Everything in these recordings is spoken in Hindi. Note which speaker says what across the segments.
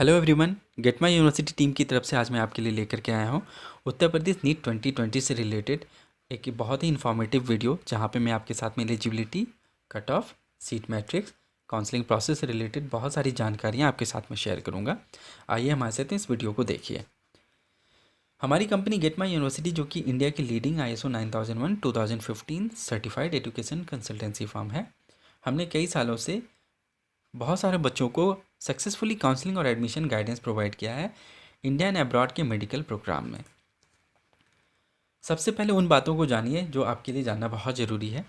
Speaker 1: Hello everyone, get my university team की तरफ से आज मैं आपके लिए लेकर के आया हूँ उत्तर प्रदेश नीट 2020 से रिलेटेड एक बहुत ही इन्फॉर्मेटिव वीडियो, जहाँ पे मैं आपके साथ में eligibility, cut off, seat matrix, counselling process से रिलेटेड बहुत सारी जानकारियाँ आपके साथ में शेयर करूँगा। आइए हमारे साथ इस वीडियो को देखिए। हमारी कंपनी गेट माई यूनिवर्सिटी, जो कि इंडिया की leading ISO 9001 2015 certified education consultancy firm है, हमने कई सालों से बहुत सारे बच्चों को सक्सेसफुली काउंसलिंग और एडमिशन गाइडेंस प्रोवाइड किया है इंडिया एंड अब्रॉड के मेडिकल प्रोग्राम में। सबसे पहले उन बातों को जानिए जो आपके लिए जानना बहुत ज़रूरी है।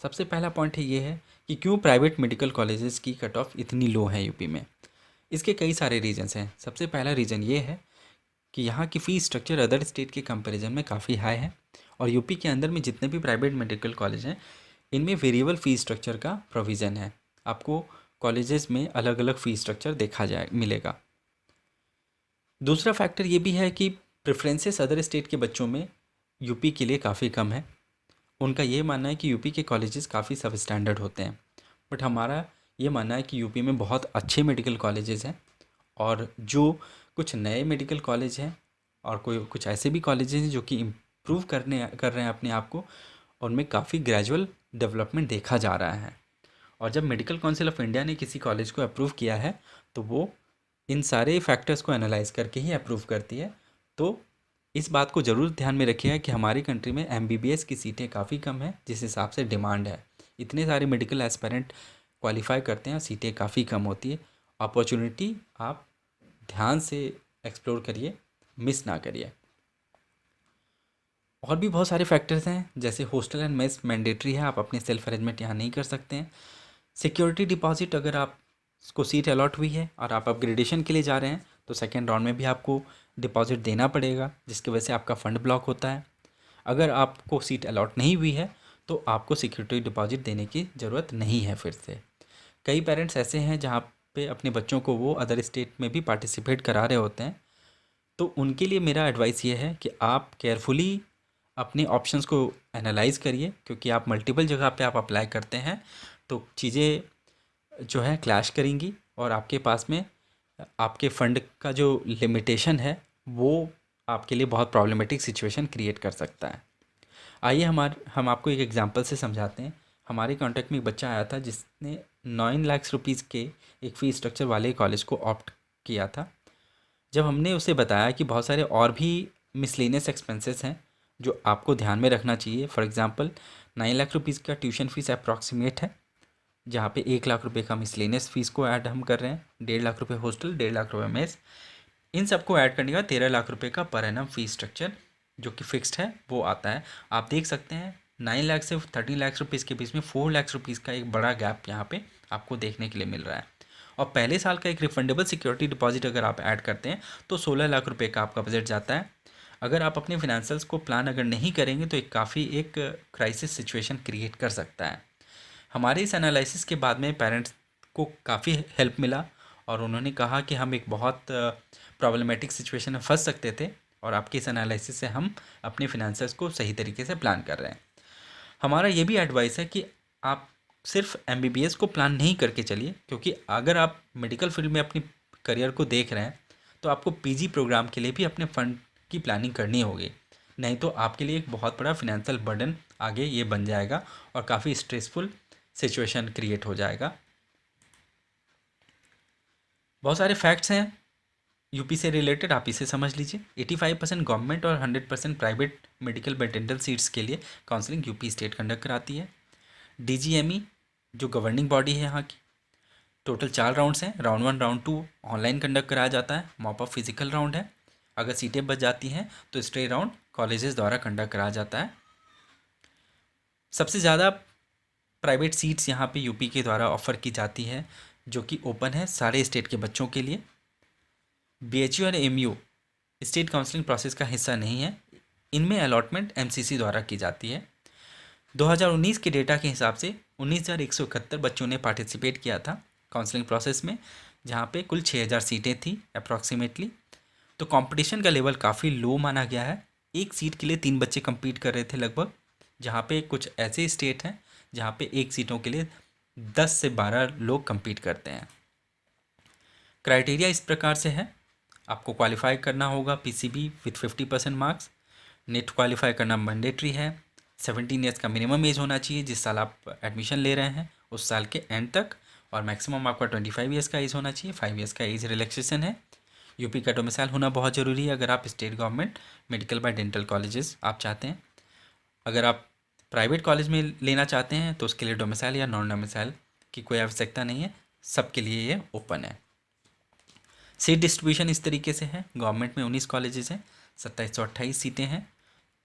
Speaker 1: सबसे पहला पॉइंट है ये है कि क्यों प्राइवेट मेडिकल कॉलेजेस की कट ऑफ इतनी लो है यूपी में। इसके कई सारे रीजंस हैं। सबसे पहला रीज़न ये है कि यहाँ की फ़ीस स्ट्रक्चर अदर स्टेट के कंपैरिजन में काफ़ी हाई है, और यूपी के अंदर में जितने भी प्राइवेट मेडिकल कॉलेज हैं इनमें वेरिएबल फ़ीस स्ट्रक्चर का प्रोविज़न है। आपको कॉलेजेस में अलग अलग फ़ीस स्ट्रक्चर देखा जाए मिलेगा। दूसरा फैक्टर ये भी है कि प्रेफरेंसेस अदर स्टेट के बच्चों में यूपी के लिए काफ़ी कम है। उनका ये मानना है कि यूपी के कॉलेजेस काफ़ी सब स्टैंडर्ड होते हैं, बट हमारा ये मानना है कि यूपी में बहुत अच्छे मेडिकल कॉलेजेस हैं, और जो कुछ नए मेडिकल कॉलेज हैं और कोई कुछ ऐसे भी कॉलेजेस हैं जो कि इम्प्रूव कर रहे हैं अपने आप को, उनमें काफ़ी ग्रेजुअल डेवलपमेंट देखा जा रहा है। और जब मेडिकल काउंसिल ऑफ इंडिया ने किसी कॉलेज को अप्रूव किया है तो वो इन सारे फैक्टर्स को एनालाइज करके ही अप्रूव करती है। तो इस बात को ज़रूर ध्यान में रखिएगा कि हमारी कंट्री में MBBS की सीटें काफ़ी कम हैं, जिस हिसाब से डिमांड है। इतने सारे मेडिकल एस्पिरेंट क्वालिफाई करते हैं, सीटें काफ़ी कम होती है। अपॉर्चुनिटी आप ध्यान से एक्सप्लोर करिए, मिस ना करिए। और भी बहुत सारे फैक्टर्स हैं, जैसे हॉस्टल एंड मेस मैंडेटरी है, आप अपने सेल्फ अरेंजमेंट यहाँ नहीं कर सकते हैं। सिक्योरिटी डिपॉजिट, अगर आप को सीट अलॉट हुई है और आप अपग्रेडेशन के लिए जा रहे हैं तो सेकेंड राउंड में भी आपको डिपॉजिट देना पड़ेगा, जिसकी वजह से आपका फ़ंड ब्लॉक होता है। अगर आपको सीट अलॉट नहीं हुई है तो आपको सिक्योरिटी डिपॉजिट देने की ज़रूरत नहीं है। फिर से कई पेरेंट्स ऐसे हैं जहाँ पे अपने बच्चों को वो अदर स्टेट में भी पार्टिसिपेट करा रहे होते हैं, तो उनके लिए मेरा एडवाइस ये है कि आप केयरफुली अपने ऑप्शंस को एनालाइज करिए, क्योंकि आप मल्टीपल जगह पे आप अप्लाई करते हैं तो चीज़ें जो है क्लैश करेंगी, और आपके पास में आपके फ़ंड का जो लिमिटेशन है वो आपके लिए बहुत प्रॉब्लमेटिक सिचुएशन क्रिएट कर सकता है। आइए हम आपको एक एग्जांपल से समझाते हैं। हमारे कांटेक्ट में एक बच्चा आया था जिसने 9 लाख रुपीज़ के एक फ़ीस स्ट्रक्चर वाले कॉलेज को ऑप्ट किया था। जब हमने उसे बताया कि बहुत सारे और भी मिसलेनियस एक्सपेंसेस हैं जो आपको ध्यान में रखना चाहिए, फॉर एग्ज़ाम्पल 9 लाख रुपीज़ का ट्यूशन फ़ीस अप्रॉक्सीमेट है, जहाँ पे 1 लाख रुपए का मिसलेनियस फ़ीस को ऐड हम कर रहे हैं, 1.5 लाख रुपए हॉस्टल, 1.5 लाख रुपए मेस, इन सबको ऐड करने का 13 लाख रुपए का पर एनम फ़ीस स्ट्रक्चर जो कि फिक्स्ड है वो आता है। आप देख सकते हैं 9 लाख से 13 लाख रुपीज़ के बीच में 4 लाख रुपीज़ का एक बड़ा गैप यहाँ पे आपको देखने के लिए मिल रहा है। और पहले साल का एक रिफंडेबल सिक्योरिटी डिपॉजिट अगर आप ऐड करते हैं तो 16 लाख रुपए का आपका बजट जाता है। अगर आप अपने फिनेंशियल्स को प्लान अगर नहीं करेंगे तो एक क्राइसिस सिचुएशन क्रिएट कर सकता है। हमारे इस एनालिसिस के बाद में पेरेंट्स को काफ़ी हेल्प मिला, और उन्होंने कहा कि हम एक बहुत प्रॉब्लमेटिक सिचुएशन में फंस सकते थे, और आपके इस एनालिसिस से हम अपने फिनेंसेस को सही तरीके से प्लान कर रहे हैं। हमारा ये भी एडवाइस है कि आप सिर्फ MBBS को प्लान नहीं करके चलिए, क्योंकि अगर आप मेडिकल फील्ड में अपनी करियर को देख रहे हैं तो आपको PG प्रोग्राम के लिए भी अपने फ़ंड की प्लानिंग करनी होगी, नहीं तो आपके लिए एक बहुत बड़ा फिनेंशियल बर्डन आगे ये बन जाएगा और काफ़ी स्ट्रेसफुल सिचुएशन क्रिएट हो जाएगा। बहुत सारे फैक्ट्स हैं यूपी से रिलेटेड, आप इसे समझ लीजिए। 85% गवर्नमेंट और 100% प्राइवेट मेडिकल डेंटल सीट्स के लिए काउंसलिंग यूपी स्टेट कंडक्ट कराती है। DGME जो गवर्निंग बॉडी है यहाँ की, टोटल 4 राउंड्स हैं। राउंड 1, राउंड 2 ऑनलाइन कंडक्ट कराया जाता है, मॉप अप फिजिकल राउंड है। अगर सीटें बच जाती हैं तो स्टे राउंड कॉलेजेस द्वारा कंडक्ट कराया जाता है। सबसे ज़्यादा प्राइवेट सीट्स यहाँ पे यूपी के द्वारा ऑफ़र की जाती है, जो कि ओपन है सारे स्टेट के बच्चों के लिए। BHU और MU स्टेट काउंसलिंग प्रोसेस का हिस्सा नहीं है, इनमें अलॉटमेंट MCC द्वारा की जाती है। 2019 के डेटा के हिसाब से 19,171 बच्चों ने पार्टिसिपेट किया था काउंसलिंग प्रोसेस में, जहाँ पे कुल 6,000 सीटें थी अप्रॉक्सीमेटली। तो कंपटीशन का लेवल काफ़ी लो माना गया है। एक सीट के लिए 3 बच्चे compete कर रहे थे लगभग, जहाँ पे कुछ ऐसे स्टेट हैं जहाँ पे एक सीटों के लिए 10 से 12 लोग compete करते हैं। क्राइटेरिया इस प्रकार से है, आपको क्वालिफाई करना होगा PCB with 50% marks, net qualify करना मैंडेटरी है, 17 ईयर्स का मिनिमम एज होना चाहिए जिस साल आप एडमिशन ले रहे हैं उस साल के एंड तक, और मैक्सिमम आपका 25 ईयर्स का एज होना चाहिए, 5 ईयर्स का एज रिलैक्सेशन है। यूपी का डोमिसाइल होना बहुत ज़रूरी है अगर आप state government medical by dental colleges आप चाहते हैं। अगर आप प्राइवेट कॉलेज में लेना चाहते हैं तो उसके लिए डोमिसाइल या नॉन डोमिसाइल की कोई आवश्यकता नहीं है, सबके लिए ये ओपन है। सीट डिस्ट्रीब्यूशन इस तरीके से है, गवर्नमेंट में 19 कॉलेजेस हैं, 2728 सीटें हैं,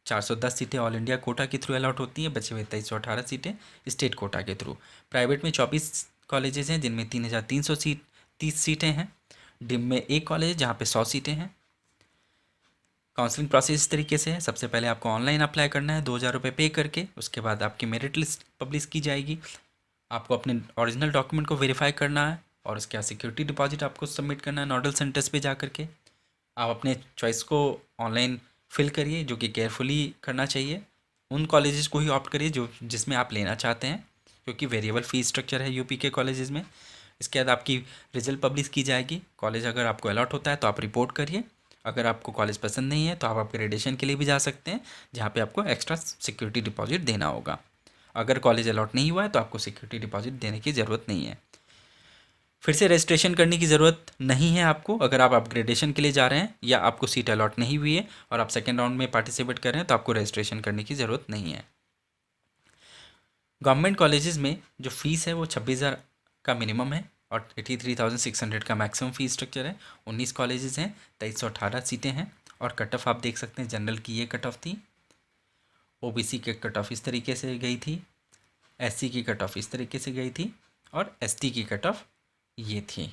Speaker 1: 410 सीटें ऑल इंडिया कोटा के थ्रू अलॉट होती हैं, बचे हुए 2318 सीटें स्टेट कोटा के थ्रू। प्राइवेट में 24 कॉलेजेस हैं जिनमें 3330 सीटें हैं। डिम में एक कॉलेज है जहाँ पे 100 सीटें हैं। काउंसलिंग प्रोसेस इस तरीके से है, सबसे पहले आपको ऑनलाइन अप्लाई करना है 2000 रुपये पे करके, उसके बाद आपकी मेरिट लिस्ट पब्लिश की जाएगी, आपको अपने ओरिजिनल डॉक्यूमेंट को वेरीफाई करना है और उसके बाद सिक्योरिटी डिपॉजिट आपको सबमिट करना है नोडल सेंटर्स पे जा करके। आप अपने चॉइस को ऑनलाइन फिल करिए, जो कि केयरफुली करना चाहिए, उन कॉलेजेस को ही ऑप्ट करिए जो जिसमें आप लेना चाहते हैं, क्योंकि वेरिएबल फ़ीस स्ट्रक्चर है यूपी के कॉलेजेस में। इसके बाद आपकी रिजल्ट पब्लिश की जाएगी, कॉलेज अगर आपको अलॉट होता है तो आप रिपोर्ट करिए, अगर आपको कॉलेज पसंद नहीं है तो आप अपग्रेडेशन के लिए भी जा सकते हैं जहाँ पे आपको एक्स्ट्रा सिक्योरिटी डिपॉजिट देना होगा। अगर कॉलेज अलॉट नहीं हुआ है तो आपको सिक्योरिटी डिपॉजिट देने की ज़रूरत नहीं है। फिर से रजिस्ट्रेशन करने की ज़रूरत नहीं है आपको अगर आप अपग्रेडेशन के लिए जा रहे हैं या आपको सीट अलॉट नहीं हुई है और आप सेकेंड राउंड में पार्टिसिपेट कर रहे हैं तो आपको रजिस्ट्रेशन करने की ज़रूरत नहीं है। गवर्नमेंट कॉलेजेस में जो फ़ीस है वो 26,000 का मिनिमम है और 83,600 का मैक्सिमम फ़ीस स्ट्रक्चर है। 19 कॉलेजेस हैं, 2318 सीटें हैं और कट ऑफ आप देख सकते हैं, जनरल की ये कट ऑफ थी, ओबीसी की कट ऑफ इस तरीके से गई थी, एससी की कट ऑफ इस तरीके से गई थी और एसटी की कट ऑफ ये थी।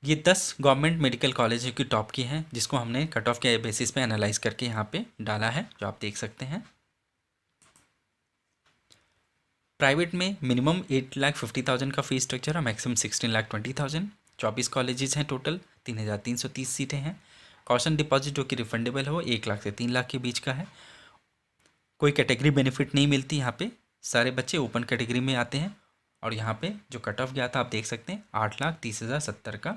Speaker 1: ये 10 गवर्नमेंट मेडिकल कॉलेज की टॉप की हैं जिसको हमने कट ऑफ के बेसिस पे एनालाइज करके यहाँ पे डाला है, जो आप देख सकते हैं। प्राइवेट में मिनिमम 8,50,000 का फीस स्ट्रक्चर और मैक्सिमम 16,20,000। 24 कॉलेजेस हैं टोटल, 3,330 सीटें हैं। कॉशन डिपॉजिट जो कि रिफंडेबल है वो 1 लाख से 3 लाख के बीच का है। कोई कैटेगरी बेनिफिट नहीं मिलती यहाँ पे, सारे बच्चे ओपन कैटेगरी में आते हैं और यहाँ पे जो कट ऑफ गया था आप देख सकते हैं 8,30,070 का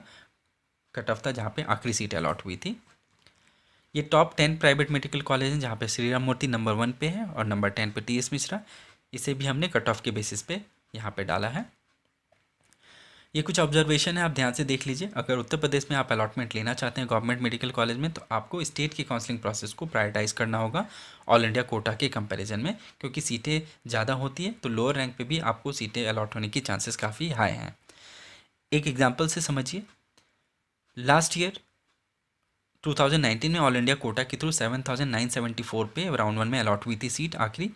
Speaker 1: कट ऑफ था जहाँ पे आखिरी सीट अलॉट हुई थी। ये टॉप 10 प्राइवेट मेडिकल कॉलेज हैं जहाँ पे श्री राम मूर्ति नंबर 1 पे है और नंबर 10 पे टीएस मिश्रा, इसे भी हमने कट ऑफ के बेसिस पे यहाँ पे डाला है। ये कुछ ऑब्जर्वेशन है, आप ध्यान से देख लीजिए। अगर उत्तर प्रदेश में आप अलॉटमेंट लेना चाहते हैं गवर्नमेंट मेडिकल कॉलेज में तो आपको स्टेट की काउंसलिंग प्रोसेस को प्रायोरिटाइज करना होगा ऑल इंडिया कोटा के कंपैरिजन में, क्योंकि सीटें ज़्यादा होती है तो लोअर रैंक पे भी आपको सीटें अलॉट होने की चांसेस काफ़ी हाई हैं। एक एग्जाम्पल से समझिए, लास्ट ईयर 2019 में ऑल इंडिया कोटा के थ्रू 7,974 पे राउंड 1 में अलॉट हुई थी सीट आखिरी,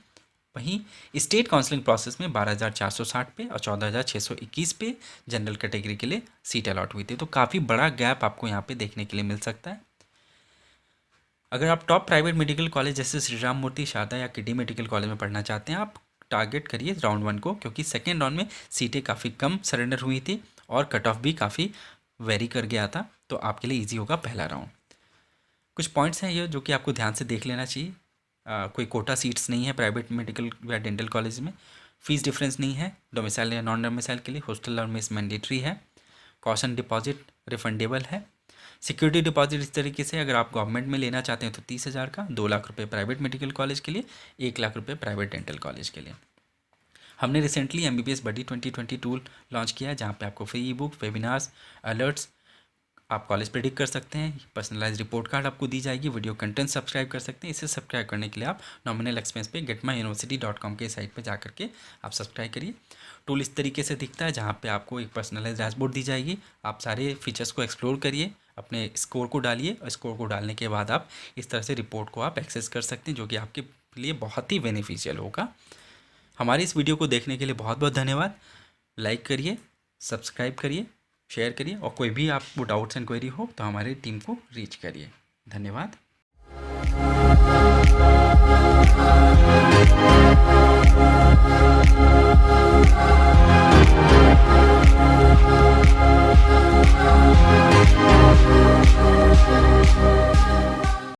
Speaker 1: वहीं स्टेट काउंसलिंग प्रोसेस में 12,460 पे और 14,621 पे जनरल कैटेगरी के लिए सीट अलॉट हुई थी। तो काफ़ी बड़ा गैप आपको यहाँ पे देखने के लिए मिल सकता है। अगर आप टॉप प्राइवेट मेडिकल कॉलेज जैसे श्री राम मूर्ति, शारदा या किडी मेडिकल कॉलेज में पढ़ना चाहते हैं, आप टारगेट करिए राउंड 1 को, क्योंकि सेकेंड राउंड में सीटें काफ़ी कम सरेंडर हुई थी और कट ऑफ भी काफ़ी वेरी कर गया था, तो आपके लिए ईजी होगा पहला राउंड। कुछ पॉइंट्स हैं ये जो कि आपको ध्यान से देख लेना चाहिए। कोई कोटा सीट्स नहीं है प्राइवेट मेडिकल या डेंटल कॉलेज में, फ़ीस डिफरेंस नहीं है डोमिसाइल या नॉन डोमिसाइल के लिए, हॉस्टल और मेस मैंडेटरी है, कॉशन डिपॉजिट रिफंडेबल है। सिक्योरिटी डिपॉजिट इस तरीके से, अगर आप गवर्नमेंट में लेना चाहते हैं तो 30,000 का, 2 लाख रुपये प्राइवेट मेडिकल कॉलेज के लिए, 1 लाख रुपये प्राइवेट डेंटल कॉलेज के लिए। हमने रिसेंटली MBBS बडी 2022 लॉन्च किया है जहाँ पे आपको फ्री ई बुक, वेबिनार्स, अलर्ट्स, आप कॉलेज प्रेडिक्ट कर सकते हैं, पर्सनलाइज रिपोर्ट कार्ड आपको दी जाएगी, वीडियो कंटेंट सब्सक्राइब कर सकते हैं। इसे सब्सक्राइब करने के लिए आप नॉमिनल एक्सपेंस पे getmyuniversity.com के साइट पे जा करके आप सब्सक्राइब करिए। टूल इस तरीके से दिखता है जहाँ पे आपको एक पर्सनलाइज डैशबोर्ड दी जाएगी, आप सारे फीचर्स को एक्सप्लोर करिए, अपने स्कोर को डालिए और स्कोर को डालने के बाद आप इस तरह से रिपोर्ट को आप एक्सेस कर सकते हैं, जो कि आपके लिए बहुत ही बेनिफिशियल होगा। हमारी इस वीडियो को देखने के लिए बहुत बहुत धन्यवाद। लाइक करिए, सब्सक्राइब करिए, शेयर करिए और कोई भी आपको डाउट्स एंड क्वेरी हो तो हमारी टीम को रीच करिए। धन्यवाद।